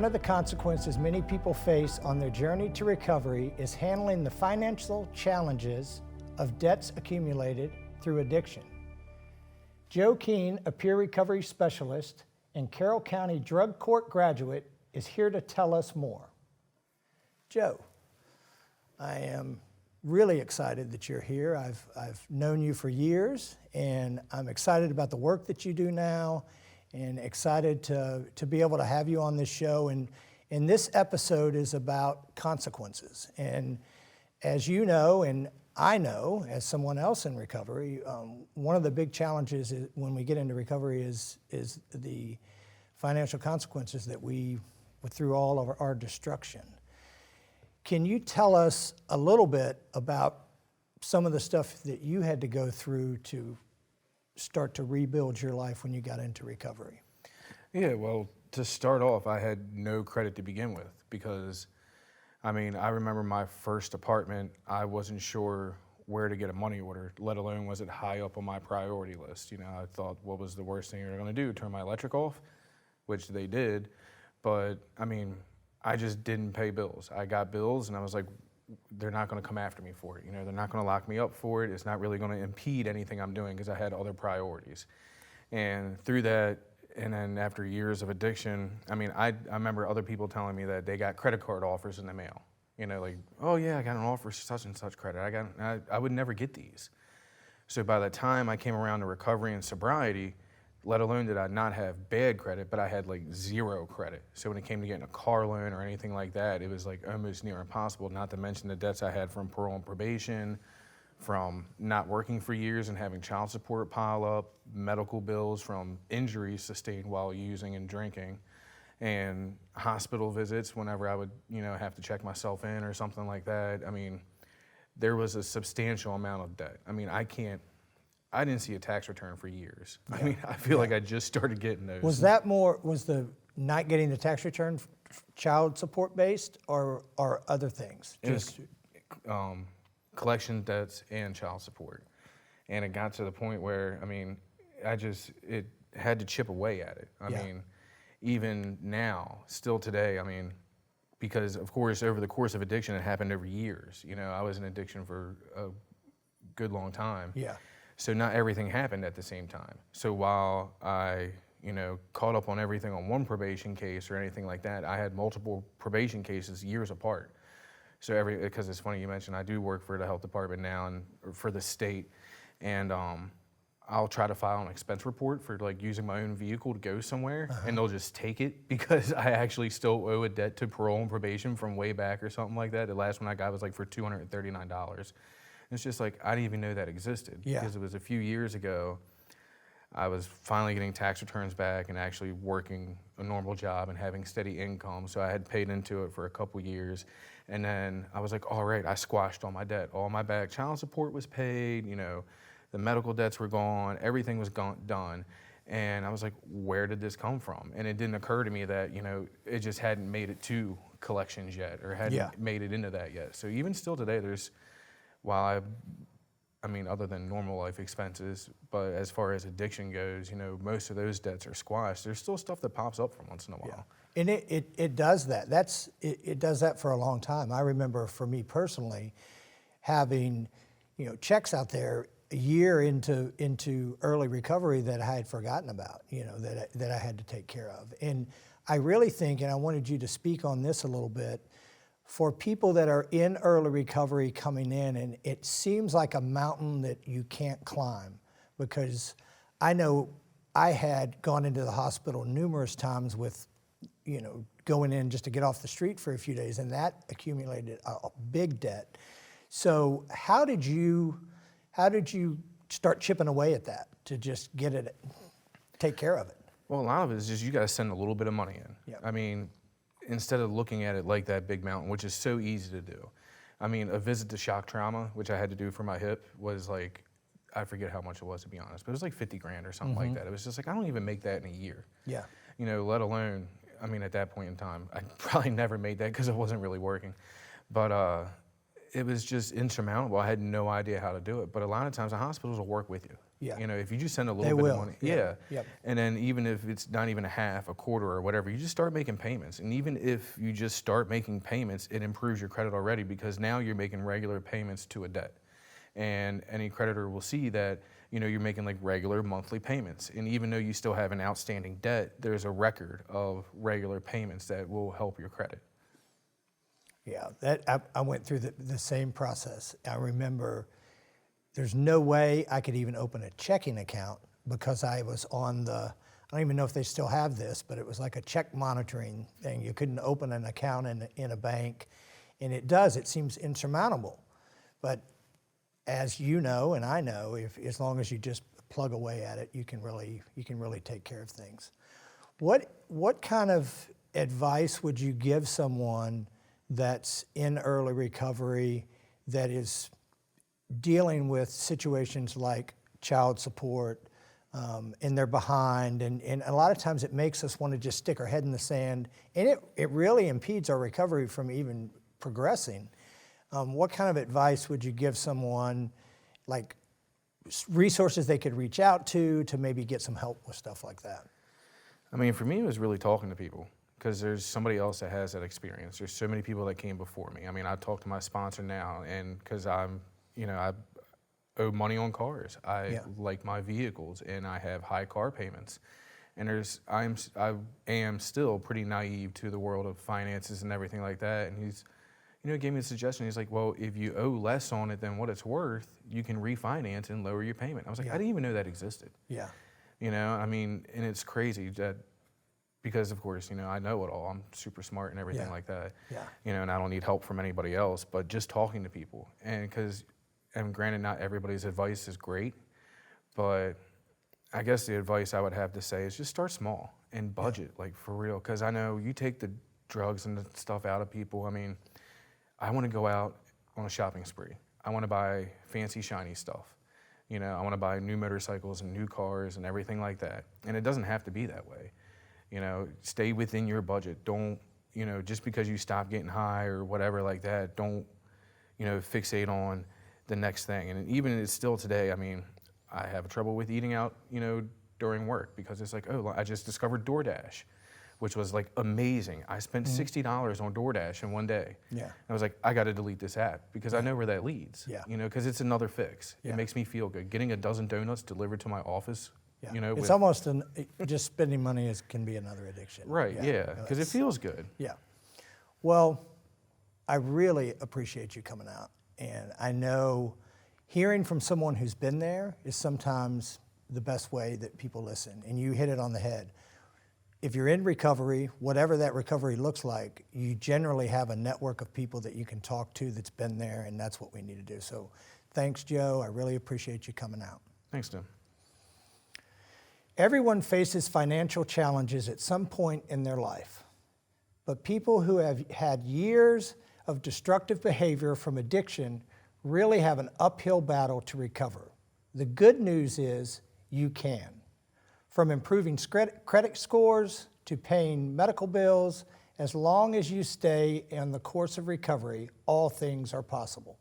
One of the consequences many people face on their journey to recovery is handling the financial challenges of debts accumulated through addiction. Joe Keene, a peer recovery specialist and Carroll County Drug Court graduate, is here to tell us more. Joe, I am really excited that you're here. I've known you for years, and I'm excited about the work that you do now, and excited to be able to have you on this show. And this episode is about consequences. And as you know, and I know as someone else in recovery, one of the big challenges when we get into recovery is the financial consequences that we through all of our destruction. Can you tell us a little bit about some of the stuff that you had to go through to start to rebuild your life when you got into recovery? Yeah, well, to start off, I had no credit to begin with because, I remember my first apartment, I wasn't sure where to get a money order, let alone was it high up on my priority list. I thought, what was the worst thing you're gonna do? Turn my electric off? Which they did, but I just didn't pay bills. I got bills and I was like, they're not gonna come after me for it. They're not gonna lock me up for it. It's not really gonna impede anything I'm doing because I had other priorities. And through that, and then after years of addiction, I remember other people telling me that they got credit card offers in the mail. Like, oh yeah, I got an offer for such and such credit. I would never get these. So by the time I came around to recovery and sobriety, let alone did I not have bad credit, but I had like zero credit. So when it came to getting a car loan or anything like that, it was like almost near impossible, not to mention the debts I had from parole and probation, from not working for years and having child support pile up, medical bills from injuries sustained while using and drinking, and hospital visits whenever I would, have to check myself in or something like that. There was a substantial amount of debt. I didn't see a tax return for years. Yeah. I feel like I just started getting those. Was the not getting the tax return child support based or other things? Collection debts and child support. And it got to the point where, it had to chip away at it. Even now, still today, because of course, over the course of addiction, it happened over years. I was in addiction for a good long time. Yeah. So not everything happened at the same time. So while I, caught up on everything on one probation case or anything like that, I had multiple probation cases years apart. So because it's funny you mentioned, I do work for the health department now and for the state, and I'll try to file an expense report for like using my own vehicle to go somewhere, and they'll just take it because I actually still owe a debt to parole and probation from way back or something like that. The last one I got was like for $239. It's just like, I didn't even know that existed. Yeah. Because it was a few years ago, I was finally getting tax returns back and actually working a normal job and having steady income. So I had paid into it for a couple years. And then I was like, all right, I squashed all my debt. All my back child support was paid, the medical debts were gone, everything was done. And I was like, where did this come from? And it didn't occur to me that, it just hadn't made it to collections yet or hadn't made it into that yet. So even still today, while other than normal life expenses, but as far as addiction goes, most of those debts are squashed. There's still stuff that pops up from once in a while. Yeah. And it does that. It does that for a long time. I remember for me personally, having, checks out there a year into early recovery that I had forgotten about, that I had to take care of. And I really think, and I wanted you to speak on this a little bit, for people that are in early recovery coming in, and it seems like a mountain that you can't climb, because I know I had gone into the hospital numerous times with, going in just to get off the street for a few days, and that accumulated a big debt. So how did you start chipping away at that to just take care of it? Well, a lot of it is just you got to send a little bit of money in. Yeah. Instead of looking at it like that big mountain, which is so easy to do. A visit to shock trauma, which I had to do for my hip, was like, I forget how much it was, to be honest, but it was like 50 grand or something like that. It was just like, I don't even make that in a year. Yeah. Let alone, at that point in time, I probably never made that because it wasn't really working. But it was just insurmountable. I had no idea how to do it. But a lot of times the hospitals will work with you. Yeah. You know, if you just send a little They bit will. of money, Yeah. Yep. and then even if it's not even a half, a quarter, or whatever, you just start making payments. And even if you just start making payments, it improves your credit already because now you're making regular payments to a debt. And any creditor will see that, you know, you're making like regular monthly payments. And even though you still have an outstanding debt, there's a record of regular payments that will help your credit. Yeah, I went through the same process. I remember there's no way I could even open a checking account because I was on I don't even know if they still have this, but it was like a check monitoring thing. You couldn't open an account in a bank, and it seems insurmountable. But as you know, and I know, as long as you just plug away at it, you can really take care of things. What kind of advice would you give someone that's in early recovery that is dealing with situations like child support, and they're behind, and a lot of times it makes us want to just stick our head in the sand, and it really impedes our recovery from even progressing. What kind of advice would you give someone, like resources they could reach out to maybe get some help with stuff like that? I mean, for me, it was really talking to people because there's somebody else that has that experience. There's so many people that came before me. I mean, I talk to my sponsor now, and because I owe money on cars. I like my vehicles, and I have high car payments. And I am still pretty naive to the world of finances and everything like that. And he's, gave me a suggestion. He's like, well, if you owe less on it than what it's worth, you can refinance and lower your payment. I was like, I didn't even know that existed. Yeah. I mean, and it's crazy that because, of course, I know it all. I'm super smart and everything like that. Yeah. And I don't need help from anybody else, but just talking to people. And granted, not everybody's advice is great, but I guess the advice I would have to say is just start small and budget, like for real. Because I know you take the drugs and the stuff out of people. I mean, I want to go out on a shopping spree. I want to buy fancy, shiny stuff. I want to buy new motorcycles and new cars and everything like that. And it doesn't have to be that way. Stay within your budget. Don't, just because you stop getting high or whatever like that, don't, fixate on the next thing. And even it's still today, I mean, I have trouble with eating out, during work because it's like, oh, I just discovered DoorDash, which was like amazing. I spent $60 on DoorDash in one day. Yeah. I was like, I got to delete this app because I know where that leads. Yeah. Because it's another fix. Yeah. It makes me feel good. Getting a dozen donuts delivered to my office. Yeah. It's almost just spending money can be another addiction. Right. Yeah. Because it feels good. Yeah. Well, I really appreciate you coming out. And I know hearing from someone who's been there is sometimes the best way that people listen. And you hit it on the head. If you're in recovery, whatever that recovery looks like, you generally have a network of people that you can talk to that's been there, and that's what we need to do. So thanks, Joe. I really appreciate you coming out. Thanks, Tim. Everyone faces financial challenges at some point in their life. But people who have had years of destructive behavior from addiction really have an uphill battle to recover. The good news is you can. From improving credit scores to paying medical bills, as long as you stay on the course of recovery, all things are possible.